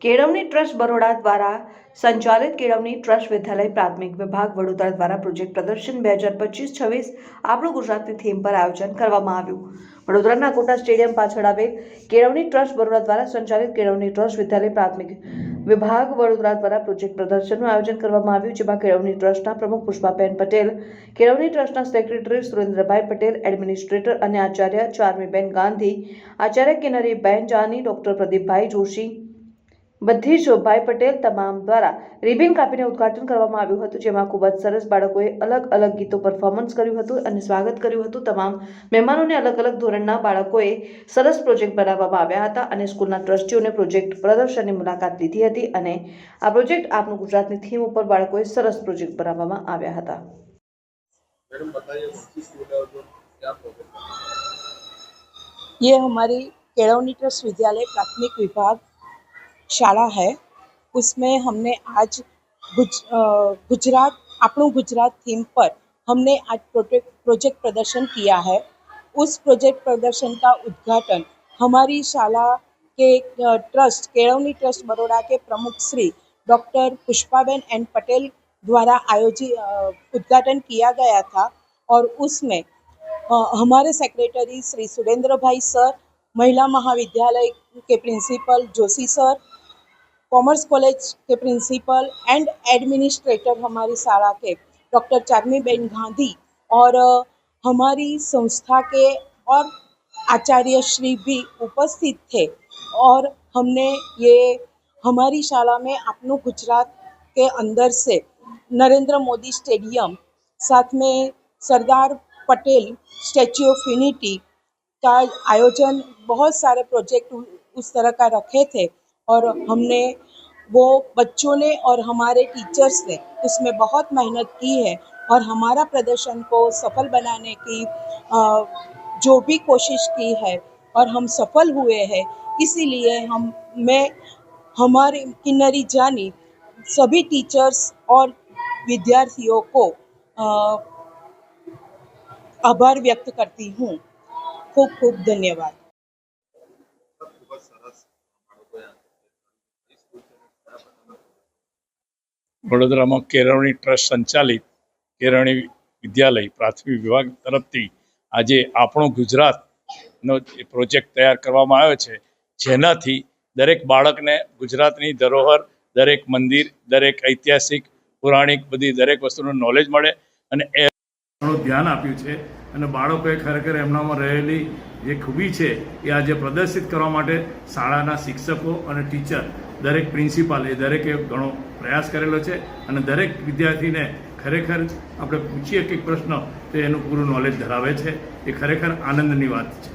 કેળવણી ટ્રસ્ટ બરોડા દ્વારા સંચાલિત કેળવણી ટ્રસ્ટ વિદ્યાલય પ્રાથમિક વિભાગ વડોદરા દ્વારા પ્રોજેક્ટ પ્રદર્શન 2025-26 આપણું ગુજરાતની થીમ પર આયોજન કરવામાં આવ્યું। વડોદરાના કોટા સ્ટેડિયમ પાછળ આવેલ કેળવણી ટ્રસ્ટ બરોડા દ્વારા સંચાલિત કેળવણી ટ્રસ્ટ વિદ્યાલય પ્રાથમિક વિભાગ વડોદરા દ્વારા પ્રોજેક્ટ પ્રદર્શનનું આયોજન કરવામાં આવ્યું, જેમાં કેળવણી ટ્રસ્ટના પ્રમુખ પુષ્પાબેન પટેલ, કેળવણી ટ્રસ્ટના સેક્રેટરી સુરેન્દ્રભાઈ પટેલ, એડમિનિસ્ટ્રેટર અને આચાર્ય ચાર્મીબેન ગાંધી, આચાર્ય કિનરીબેન જાની, ડોક્ટર પ્રદીપભાઈ જોશી, બધીશભાઈ પટેલ તમામ દ્વારા રિબિન કાપીને ઉદ્ઘાટન કરવામાં આવ્યું હતું, જેમાં ખૂબ જ સરસ બાળકોએ અલગ અલગ ગીતો પરફોર્મન્સ કર્યું હતું અને સ્વાગત કર્યું હતું। તમામ મહેમાનોને અલગ અલગ ધોરણના બાળકોએ સરસ પ્રોજેક્ટ બનાવવામાં આવ્યા હતા અને સ્કૂલના ટ્રસ્ટીઓને પ્રોજેક્ટ પ્રદર્શનની મુલાકાત લીધી હતી અને આ પ્રોજેક્ટ આપણું ગુજરાતની થીમ ઉપર બાળકોએ સરસ પ્રોજેક્ટ બનાવવામાં આવ્યા હતા। मैडम बताइए कौन सी स्कूल है और क्या प्रोग्राम है? ये हमारी केळवनी ट्रस्ट विद्यालय प्राथमिक विभाग शाला है। उसमें हमने आज गुजरात अपनों गुजरात थीम पर हमने आज प्रोजेक्ट प्रदर्शन किया है। उस प्रोजेक्ट प्रदर्शन का उद्घाटन हमारी शाला के ट्रस्ट केळवनी ट्रस्ट बरोड़ा के प्रमुख श्री डॉक्टर पुष्पाबेन एन पटेल द्वारा आयोजित उद्घाटन किया गया था और उसमें हमारे सेक्रेटरी श्री सुरेंद्र भाई सर, महिला महाविद्यालय के principal Joshi sir, commerce college के प्रिंसिपल एंड एडमिनिस्ट्रेटर हमारी शाला के डॉक्टर चार्मीबेन गांधी और हमारी संस्था के और आचार्य श्री भी उपस्थित थे। और हमने ये हमारी शाला में अपनों गुजरात के अंदर से नरेंद्र मोदी स्टेडियम, साथ में Sardar Patel statue of unity का आयोजन, बहुत सारे प्रोजेक्ट उस तरह का रखे थे और हमने वो बच्चों ने और हमारे टीचर्स ने उसमें बहुत मेहनत की है और हमारा प्रदर्शन को सफल बनाने की जो भी कोशिश की है और हम सफल हुए हैं। इसीलिए मैं हमारे किन्नरी जानी सभी टीचर्स और विद्यार्थियों को आभार व्यक्त करती हूँ। खूब खूब धन्यवाद। वडोदरा में केळवणी ट्रस्ट संचालित केळवणी विद्यालय प्राथमिक विभाग तरफथी आज आपणो गुजरातनो प्रोजेक्ट तैयार करवामां आव्यो छे, जेनाथी दरेक बाळकने गुजरातनी धरोहर, दरेक मंदिर, दरेक ऐतिहासिक पौराणिक बधी दरेक वस्तुनुं नॉलेज मळे अने ए घणुं ध्यान आप्युं छे અને બાળકોએ ખરેખર એમનામાં રહેલી જે ખૂબી છે એ આજે પ્રદર્શિત કરવા માટે શાળાના શિક્ષકો અને ટીચર, દરેક પ્રિન્સિપાલ એ દરેકે ઘણો પ્રયાસ કરેલો છે અને દરેક વિદ્યાર્થીને ખરેખર આપણે પૂછીએ કંઈક પ્રશ્ન તો એનું પૂરું નોલેજ ધરાવે છે। એ ખરેખર આનંદની વાત છે।